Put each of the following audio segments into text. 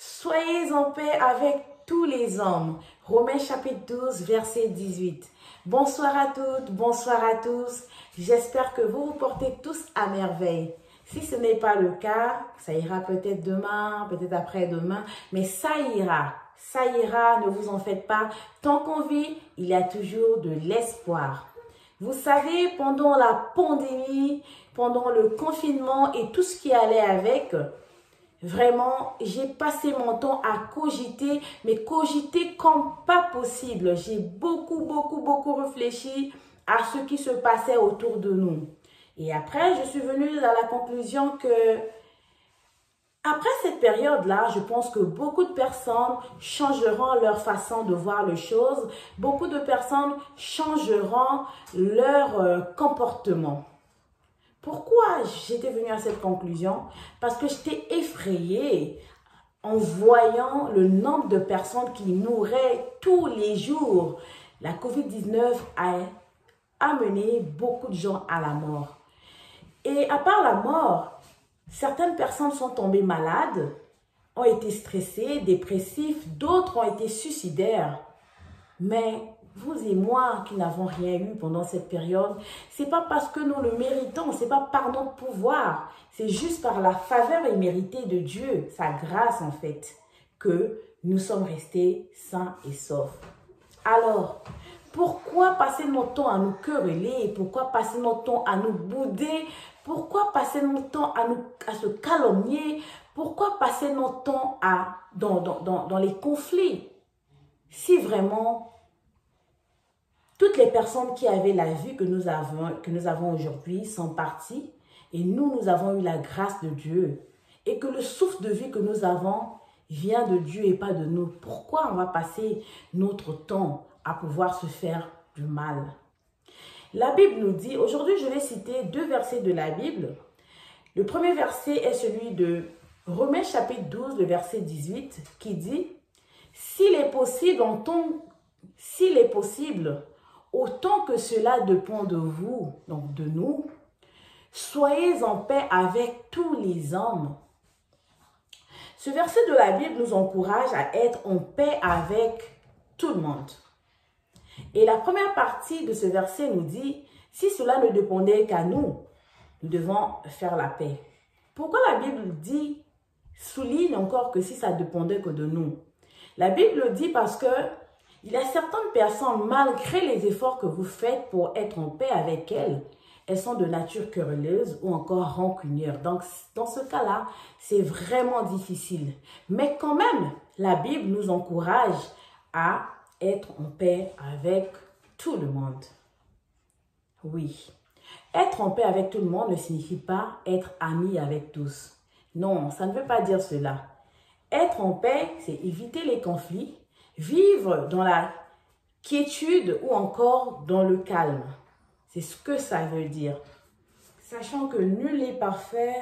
Soyez en paix avec tous les hommes. Romains chapitre 12, verset 18. Bonsoir à toutes, bonsoir à tous. J'espère que vous vous portez tous à merveille. Si ce n'est pas le cas, ça ira peut-être demain, peut-être après-demain, mais ça ira, ne vous en faites pas. Tant qu'on vit, il y a toujours de l'espoir. Vous savez, pendant la pandémie, pendant le confinement et tout ce qui allait avec, vraiment, j'ai passé mon temps à cogiter, mais cogiter comme pas possible. J'ai beaucoup réfléchi à ce qui se passait autour de nous. Et après, je suis venue à la conclusion que, après cette période-là, je pense que beaucoup de personnes changeront leur façon de voir les choses. Beaucoup de personnes changeront leur comportement. Pourquoi j'étais venue à cette conclusion? Parce que j'étais effrayée en voyant le nombre de personnes qui mouraient tous les jours. La COVID-19 a amené beaucoup de gens à la mort. Et à part la mort, certaines personnes sont tombées malades, ont été stressées, dépressives, d'autres ont été suicidaires. Mais vous et moi qui n'avons rien eu pendant cette période, c'est pas parce que nous le méritons, c'est pas par notre pouvoir, c'est juste par la faveur imméritée de Dieu, sa grâce en fait, que nous sommes restés sains et saufs. Alors, pourquoi passer notre temps à nous quereller? Pourquoi passer notre temps à nous bouder? Pourquoi passer notre temps à se calomnier? Pourquoi passer notre temps dans les conflits? Si vraiment, toutes les personnes qui avaient la vie que nous avons aujourd'hui sont parties et nous avons eu la grâce de Dieu et que le souffle de vie que nous avons vient de Dieu et pas de nous. Pourquoi on va passer notre temps à pouvoir se faire du mal? La Bible nous dit, aujourd'hui je vais citer deux versets de la Bible. Le premier verset est celui de Romains chapitre 12, le verset 18 qui dit « S'il est possible, autant que cela dépend de vous, donc de nous, soyez en paix avec tous les hommes. » Ce verset de la Bible nous encourage à être en paix avec tout le monde. Et la première partie de ce verset nous dit, si cela ne dépendait qu'à nous, nous devons faire la paix. Pourquoi la Bible souligne encore que si ça dépendait que de nous? La Bible dit parce que il y a certaines personnes, malgré les efforts que vous faites pour être en paix avec elles, elles sont de nature querelleuse ou encore rancunière. Donc, dans ce cas-là, c'est vraiment difficile. Mais quand même, la Bible nous encourage à être en paix avec tout le monde. Oui. Être en paix avec tout le monde ne signifie pas être ami avec tous. Non, ça ne veut pas dire cela. Être en paix, c'est éviter les conflits, vivre dans la quiétude ou encore dans le calme. C'est ce que ça veut dire. Sachant que nul n'est parfait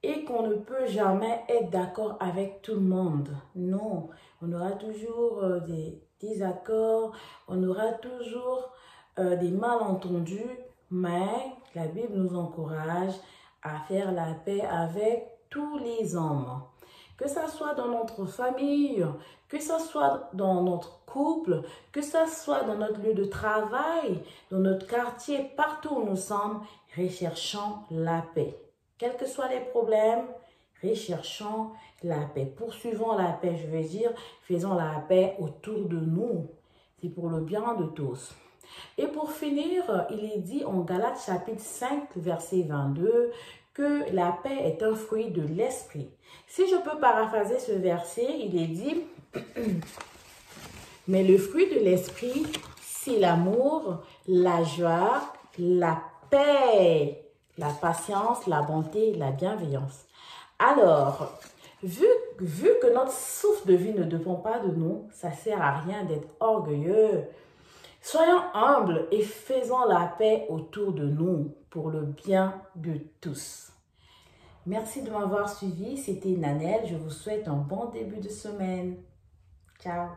et qu'on ne peut jamais être d'accord avec tout le monde. Non, on aura toujours des désaccords, on aura toujours des malentendus, mais la Bible nous encourage à faire la paix avec tous les hommes. Que ce soit dans notre famille, que ce soit dans notre couple, que ce soit dans notre lieu de travail, dans notre quartier, partout où nous sommes, recherchons la paix. Quels que soient les problèmes, recherchons la paix. Poursuivons la paix, je veux dire, faisons la paix autour de nous. C'est pour le bien de tous. Et pour finir, il est dit en Galates chapitre 5, verset 22, que la paix est un fruit de l'esprit. Si je peux paraphraser ce verset, il est dit, mais le fruit de l'esprit, c'est l'amour, la joie, la paix, la patience, la bonté, la bienveillance. Alors, vu que notre souffle de vie ne dépend pas de nous, ça ne sert à rien d'être orgueilleux. Soyons humbles et faisons la paix autour de nous pour le bien de tous. Merci de m'avoir suivi. C'était Nanelle. Je vous souhaite un bon début de semaine. Ciao.